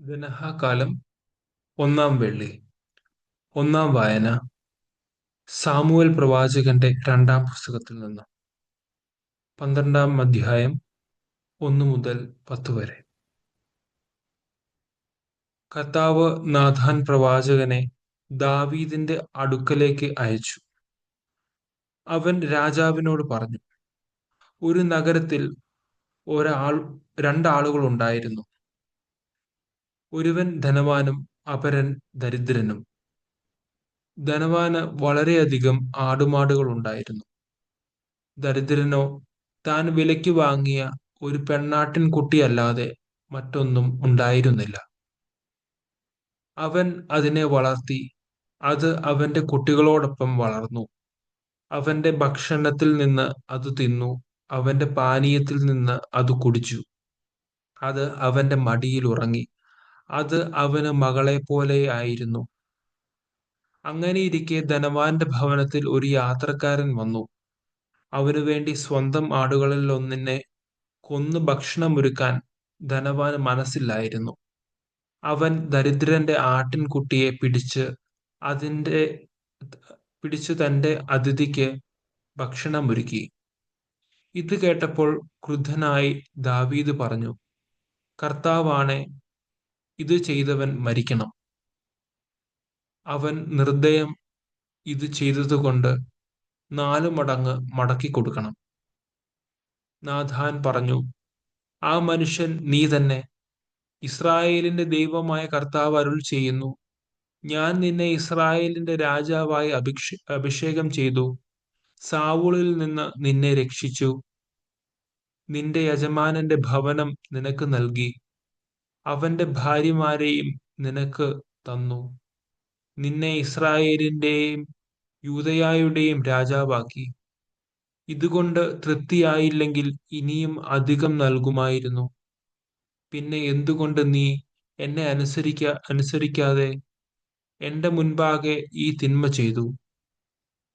ഗണഹാകാലം ഒന്നാം വെള്ളി. ഒന്നാം വായന സാമുവേൽ പ്രവാചകന്റെ രണ്ടാം പുസ്തകത്തിൽ നിന്ന് 12-ാം അധ്യായം 1 മുതൽ 10 വരെ. കർത്താവ് നാഥാൻ പ്രവാചകനെ ദാവീദിന്റെ അടുക്കലേക്ക് അയച്ചു. അവൻ രാജാവിനോട് പറഞ്ഞു, ഒരു നഗരത്തിൽ രണ്ടാളുകൾ ഉണ്ടായിരുന്നു. ഒരുവൻ ധനവാനും അപരൻ ദരിദ്രനും. ധനവാന് വളരെയധികം ആടുമാടുകൾ ഉണ്ടായിരുന്നു. ദരിദ്രനോ താൻ വിലയ്ക്ക് വാങ്ങിയ ഒരു പെണ്ണാട്ടിൻ കുട്ടിയല്ലാതെ മറ്റൊന്നും ഉണ്ടായിരുന്നില്ല. അവൻ അതിനെ വളർത്തി, അത് അവന്റെ കുട്ടികളോടൊപ്പം വളർന്നു. അവന്റെ ഭക്ഷണത്തിൽ നിന്ന് അത് തിന്നു, അവന്റെ പാനീയത്തിൽ നിന്ന് അത് കുടിച്ചു. അത് അവന്റെ മടിയിൽ ഉറങ്ങി, അത് അവന് മകളെ പോലെ ആയിരുന്നു. അങ്ങനെയിരിക്കെ ധനവാന്റെ ഭവനത്തിൽ ഒരു യാത്രക്കാരൻ വന്നു. അവനു വേണ്ടി സ്വന്തം ആടുകളിൽ ഒന്നിനെ കൊന്ന് ഭക്ഷണമൊരുക്കാൻ ധനവാന് മനസ്സില്ലായിരുന്നു. അവൻ ദരിദ്രന്റെ ആട്ടിൻകുട്ടിയെ അതിന്റെ പിടിച്ചു തന്റെ അതിഥിക്ക് ഭക്ഷണമൊരുക്കി. ഇത് കേട്ടപ്പോൾ ക്രുദ്ധനായി ദാവീദ് പറഞ്ഞു, കർത്താവാണെ, ഇത് ചെയ്തവൻ മരിക്കണം. അവൻ നിർദ്ദയം ഇത് ചെയ്തതുകൊണ്ട് 4 മടങ്ങ് മടക്കി കൊടുക്കണം. നാഥാൻ പറഞ്ഞു, ആ മനുഷ്യൻ നീ തന്നെ. ഇസ്രായേലിന്റെ ദൈവമായ കർത്താവ് അരുൾ ചെയ്യുന്നു, ഞാൻ നിന്നെ ഇസ്രായേലിന്റെ രാജാവായി അഭിഷേകം ചെയ്തു. സാവൂളിൽ നിന്ന് നിന്നെ രക്ഷിച്ചു. നിന്റെ യജമാനന്റെ ഭവനം നിനക്ക് നൽകി. അവന്റെ ഭാര്യമാരെയും നിനക്ക് തന്നു. നിന്നെ ഇസ്രായേലിന്റെയും യൂദയായുടെയും രാജാവാക്കി. ഇതുകൊണ്ട് തൃപ്തിയായില്ലെങ്കിൽ ഇനിയും അധികം നൽകുമായിരുന്നു. പിന്നെ എന്തുകൊണ്ട് നീ എന്നെ അനുസരിക്കാതെ എന്റെ മുൻപാകെ ഈ തിന്മ ചെയ്തു?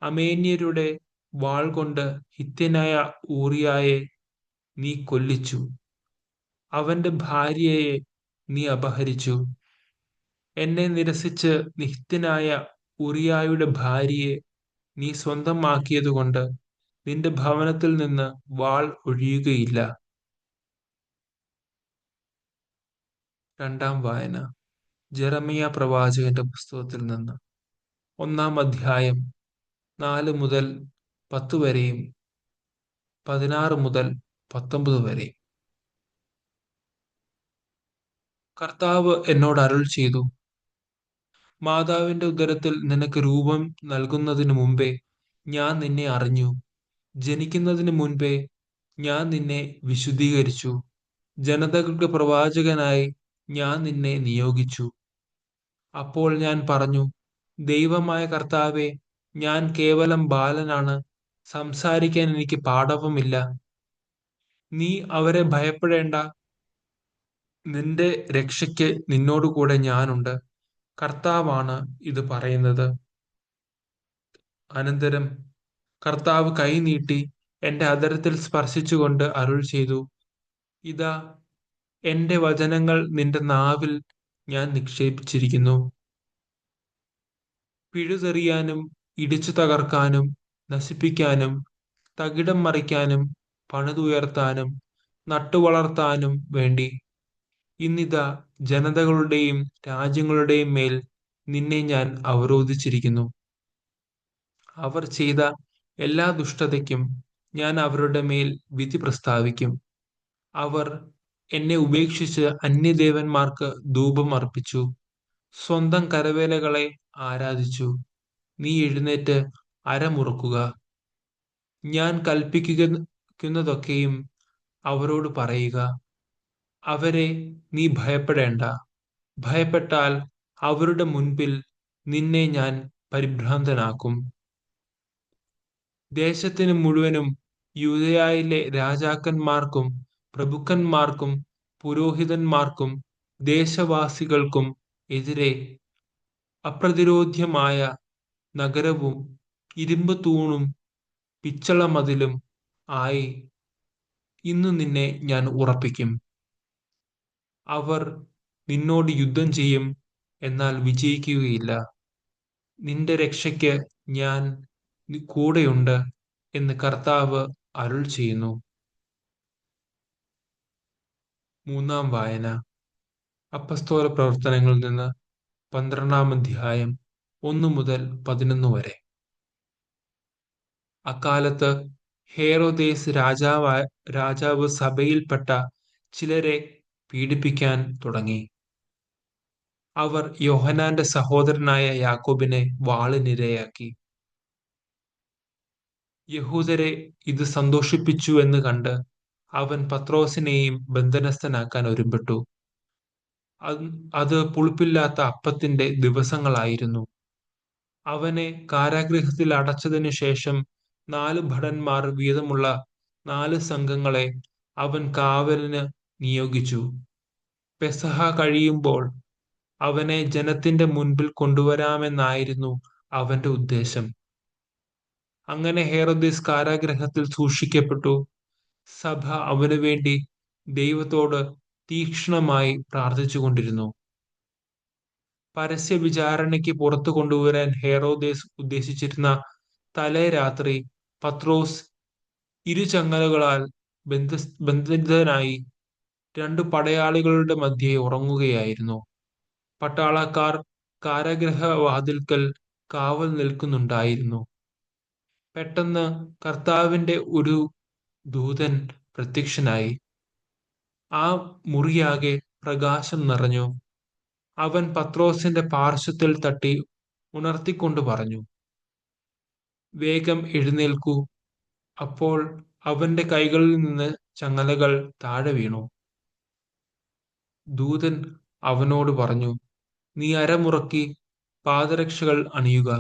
അമേന്യരുടെ വാൾ കൊണ്ട് ഹിത്യനായ ഊറിയായെ നീ കൊല്ലിച്ചു. അവന്റെ ഭാര്യയെ നീ അപഹരിച്ചു. എന്നെ നിരസിച്ച് ഹിത്യനായ ഊറിയായുടെ ഭാര്യയെ നീ സ്വന്തമാക്കിയതുകൊണ്ട് നിന്റെ ഭവനത്തിൽ നിന്ന് വാൾ ഒഴിയുകയില്ല. രണ്ടാം വായന ജെറമിയ പ്രവാചകന്റെ പുസ്തകത്തിൽ നിന്ന് 1-ാം അധ്യായം 4 മുതൽ 10 വരെയും 16 മുതൽ 19 വരെയും. കർത്താവ് എന്നോട് അരുൾ ചെയ്തു, മാതാവിന്റെ ഉദരത്തിൽ നിനക്ക് രൂപം നൽകുന്നതിനു മുമ്പേ ഞാൻ നിന്നെ അറിഞ്ഞു. ജനിക്കുന്നതിന് മുൻപേ ഞാൻ നിന്നെ വിശുദ്ധീകരിച്ചു. ജനതകൾക്ക് പ്രവാചകനായി ഞാൻ നിന്നെ നിയോഗിച്ചു. അപ്പോൾ ഞാൻ പറഞ്ഞു, ദൈവമായ കർത്താവേ, ഞാൻ കേവലം ബാലനാണ്, സംസാരിക്കാൻ എനിക്ക് പാടവമില്ല. നീ അവരെ ഭയപ്പെടേണ്ട, നിന്റെ രക്ഷയ്ക്ക് നിന്നോടുകൂടെ ഞാനുണ്ട്. കർത്താവാണ് ഇത് പറയുന്നത്. അനന്തരം കർത്താവ് കൈ നീട്ടി എന്റെ അധരത്തിൽ സ്പർശിച്ചുകൊണ്ട് അരുൾ ചെയ്തു, ഇതാ, എന്റെ വചനങ്ങൾ നിന്റെ നാവിൽ ഞാൻ നിക്ഷേപിച്ചിരിക്കുന്നു. പിഴുതെറിയാനും ഇടിച്ചു തകർക്കാനും നശിപ്പിക്കാനും തകിടം മറിക്കാനും പണിതുയർത്താനും നട്ടുവളർത്താനും വേണ്ടി ഇന്നിതാ ജനതകളുടെയും രാജ്യങ്ങളുടെയും മേൽ നിന്നെ ഞാൻ അവരോധിച്ചിരിക്കുന്നു. അവർ ചെയ്ത എല്ലാ ദുഷ്ടതയ്ക്കും ഞാൻ അവരുടെ മേൽ വിധി പ്രസ്താവിക്കും. അവർ എന്നെ ഉപേക്ഷിച്ച് അന്യദേവന്മാർക്ക് ധൂപം അർപ്പിച്ചു, സ്വന്തം കരവേലകളെ ആരാധിച്ചു. നീ എഴുന്നേറ്റ് അരമുറുക്കുക. ഞാൻ കൽപ്പിക്കുന്നതൊക്കെയും അവരോട് പറയുക. അവരെ നീ ഭയപ്പെടേണ്ട. ഭയപ്പെട്ടാൽ അവരുടെ മുൻപിൽ നിന്നെ ഞാൻ പരിഭ്രാന്തനാക്കും. ദേശത്തിന് മുഴുവനും യൂദയായിലെ രാജാക്കന്മാർക്കും പ്രഭുക്കന്മാർക്കും പുരോഹിതന്മാർക്കും ദേശവാസികൾക്കും എതിരെ അപ്രതിരോധ്യമായ നഗരവും ഇരുമ്പ് തൂണും പിച്ചള മതിലും ആയി ഇന്ന് നിന്നെ ഞാൻ ഉറപ്പിക്കും. അവർ നിന്നോട് യുദ്ധം ചെയ്യും, എന്നാൽ വിജയിക്കുകയില്ല. നിന്റെ രക്ഷയ്ക്ക് ഞാൻ കൂടെയുണ്ട് എന്ന് കർത്താവ് അരുൾ ചെയ്യുന്നു. മൂന്നാം വായന. അപ്പസ്തോല പ്രവർത്തനങ്ങളിൽ നിന്ന് 12-ാം അധ്യായം 1 മുതൽ 11 വരെ. അക്കാലത്ത് ഹേറോദേസ് രാജാവ് സഭയിൽപ്പെട്ട ചിലരെ പീഡിപ്പിക്കാൻ തുടങ്ങി. അവർ യോഹന്നാന്റെ സഹോദരനായ യാക്കോബിനെ വാളിനിരയാക്കി. യഹൂദരെ ഇത് സന്തോഷിപ്പിച്ചു എന്ന് കണ്ട് അവൻ പത്രോസിനെയും ബന്ധനസ്ഥനാക്കാൻ ഒരുമ്പെട്ടു. അത് പുളിപ്പില്ലാത്ത അപ്പത്തിന്റെ ദിവസങ്ങളായിരുന്നു. അവനെ കാരാഗൃഹത്തിൽ അടച്ചതിനു ശേഷം 4 ഭടന്മാർ വീതമുള്ള 4 സംഘങ്ങളെ അവൻ കാവലിന് നിയോഗിച്ചു. പെസഹ കഴിയുമ്പോൾ അവനെ ജനത്തിന്റെ മുൻപിൽ കൊണ്ടുവരാമെന്നായിരുന്നു അവന്റെ ഉദ്ദേശം. അങ്ങനെ ഹേറോദീസ് കാരാഗൃഹത്തിൽ സൂക്ഷിക്കപ്പെട്ടു. സഭ അവനു വേണ്ടി ദൈവത്തോട് തീക്ഷ്ണമായി പ്രാർത്ഥിച്ചുകൊണ്ടിരുന്നു. പരസ്യ വിചാരണയ്ക്ക് പുറത്തു കൊണ്ടുവരാൻ ഹേറോദേസ് ഉദ്ദേശിച്ചിരുന്ന തലേ രാത്രി പത്രോസ് ഇരുചങ്ങലകളാൽ ബന്ധിതനായി 2 പടയാളികളുടെ മധ്യേ ഉറങ്ങുകയായിരുന്നു. പട്ടാളക്കാർ കാരാഗൃഹ വാതിൽക്കൽ കാവൽ നിൽക്കുന്നുണ്ടായിരുന്നു. പെട്ടെന്ന് കർത്താവിന്റെ ഒരു ദൂതൻ പ്രത്യക്ഷനായി. ആ മുറിയാകെ പ്രകാശം നിറഞ്ഞു. അവൻ പത്രോസിന്റെ പാർശ്വത്തിൽ തട്ടി ഉണർത്തിക്കൊണ്ട് പറഞ്ഞു, വേഗം എഴുന്നേൽക്കൂ. അപ്പോൾ അവന്റെ കൈകളിൽ നിന്ന് ചങ്ങലകൾ താഴെ വീണു. ദൂതൻ അവനോട് പറഞ്ഞു, നീ അരമുറക്കി പാദരക്ഷകൾ അണിയുക.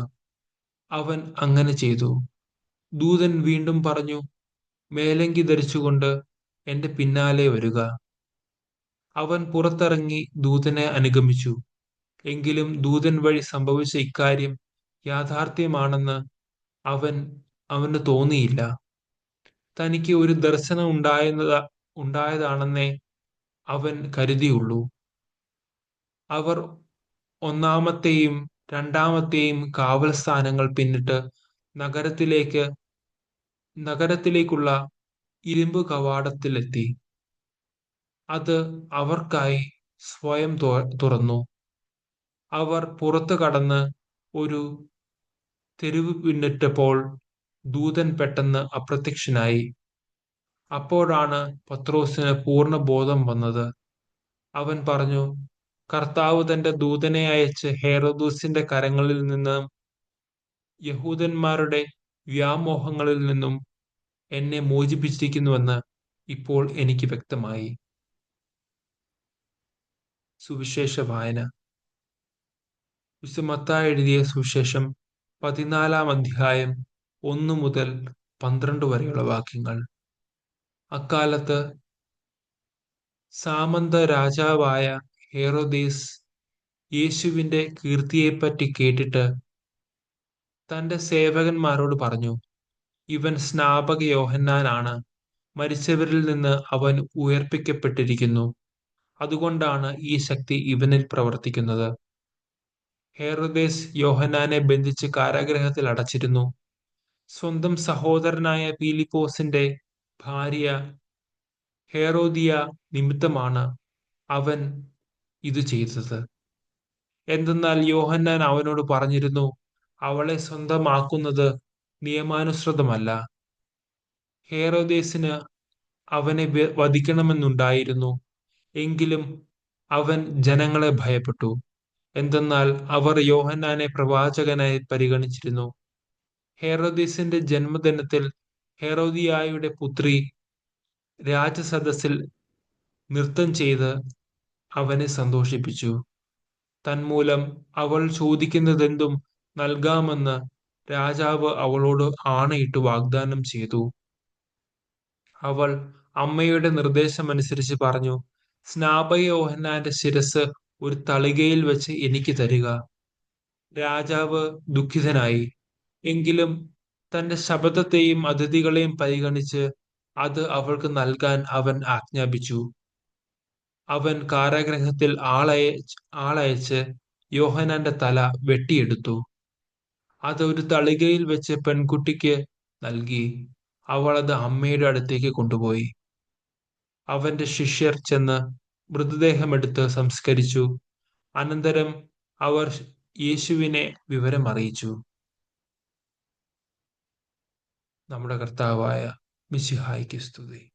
അവൻ അങ്ങനെ ചെയ്തു. ദൂതൻ വീണ്ടും പറഞ്ഞു, മേലങ്കി ധരിച്ചുകൊണ്ട് എന്റെ പിന്നാലെ വരിക. അവൻ പുറത്തിറങ്ങി ദൂതനെ അനുഗമിച്ചു. എങ്കിലും ദൂതൻ വഴി സംഭവിച്ച ഇക്കാര്യം യാഥാർത്ഥ്യമാണെന്ന് അവന് തോന്നിയില്ല. തനിക്ക് ഒരു ദർശനം ഉണ്ടായതാണെന്നേ അവൻ കരുതിയുള്ളൂ. അവർ 1-ാമത്തെയും 2-ാമത്തെയും കാവൽ സ്ഥാനങ്ങൾ പിന്നിട്ട് നഗരത്തിലേക്കുള്ള ഇരുമ്പ് കവാടത്തിലെത്തി. അത് അവർക്കായി സ്വയം തുറന്നു. അവർ പുറത്തു കടന്ന് ഒരു തെരുവ് പിന്നിട്ടപ്പോൾ ദൂതൻ പെട്ടെന്ന് അപ്രത്യക്ഷനായി. അപ്പോഴാണ് പത്രോസിന് പൂർണ്ണ ബോധം വന്നത്. അവൻ പറഞ്ഞു, കർത്താവ് തന്റെ ദൂതനെ അയച്ച് ഹേറോദൂസിന്റെ കരങ്ങളിൽ നിന്നും യഹൂദന്മാരുടെ വ്യാമോഹങ്ങളിൽ നിന്നും എന്നെ മോചിപ്പിച്ചിരിക്കുന്നുവെന്ന് ഇപ്പോൾ എനിക്ക് വ്യക്തമായി. സുവിശേഷ വായന. വിശുദ്ധ മത്തായി എഴുതിയ സുവിശേഷം 14-ാം അധ്യായം 1 മുതൽ 12 വരെയുള്ള വാക്യങ്ങൾ. അക്കാലത്ത് സാമന്ത രാജാവായ ഹേറോദേസ് യേശുവിന്റെ കീർത്തിയെപ്പറ്റി കേട്ടിട്ട് തന്റെ സേവകന്മാരോട് പറഞ്ഞു, ഇവൻ സ്നാപക യോഹന്നാനാണ്. മരിച്ചവരിൽ നിന്ന് അവൻ ഉയർപ്പിക്കപ്പെട്ടിരിക്കുന്നു. അതുകൊണ്ടാണ് ഈ ശക്തി ഇവനിൽ പ്രവർത്തിക്കുന്നത്. ഹേറോദേസ് യോഹന്നാനെ ബന്ധിച്ച് കാരാഗൃഹത്തിൽ അടച്ചിരുന്നു. സ്വന്തം സഹോദരനായ പീലിപ്പോസിന്റെ ഭാര്യ ഹേറോദിയ നിമിത്തമാണ് അവൻ ഇത് ചെയ്തത്. എന്തെന്നാൽ യോഹന്നാൻ അവനോട് പറഞ്ഞിരുന്നു, അവളെ സ്വന്തമാക്കുന്നത് നിയമാനുസൃതമല്ല. ഹേറോദേസിന് അവനെ വധിക്കണമെന്നുണ്ടായിരുന്നു. എങ്കിലും അവൻ ജനങ്ങളെ ഭയപ്പെട്ടു. എന്തെന്നാൽ അവർ യോഹന്നാനെ പ്രവാചകനായി പരിഗണിച്ചിരുന്നു. ഹേറോദേസിന്റെ ജന്മദിനത്തിൽ ഹേറോദിയായുടെ പുത്രി രാജസദസ്സിൽ നൃത്തം ചെയ്ത് അവനെ സന്തോഷിപ്പിച്ചു. തന്മൂലം അവൾ ചോദിക്കുന്നതെന്തും നൽകാമെന്ന് രാജാവ് അവളോട് ആണയിട്ട് വാഗ്ദാനം ചെയ്തു. അവൾ അമ്മയുടെ നിർദ്ദേശമനുസരിച്ച് പറഞ്ഞു, സ്നാപക യോഹന്നാന്റെ ശിരസ് ഒരു തളികയിൽ വെച്ച് എനിക്ക് തരിക. രാജാവ് ദുഃഖിതനായി. എങ്കിലും തന്റെ ശബദത്തെയും അതിഥികളെയും പരിഗണിച്ച് അത് അവൾക്ക് നൽകാൻ അവൻ ആജ്ഞാപിച്ചു. അവൻ കാരാഗൃഹത്തിൽ ആളയച്ച് യോഹന്നാന്റെ തല വെട്ടിയെടുത്തു. അത് ഒരു തളികയിൽ വെച്ച് പെൺകുട്ടിക്ക് നൽകി. അവൾ അത് അമ്മയുടെ അടുത്തേക്ക് കൊണ്ടുപോയി. അവന്റെ ശിഷ്യർ ചെന്ന് മൃതദേഹമെടുത്ത് സംസ്കരിച്ചു. അനന്തരം അവർ യേശുവിനെ വിവരം അറിയിച്ചു. നമ്മുടെ കർത്താവായ മിശിഹായ്ക്ക് സ്തുതി.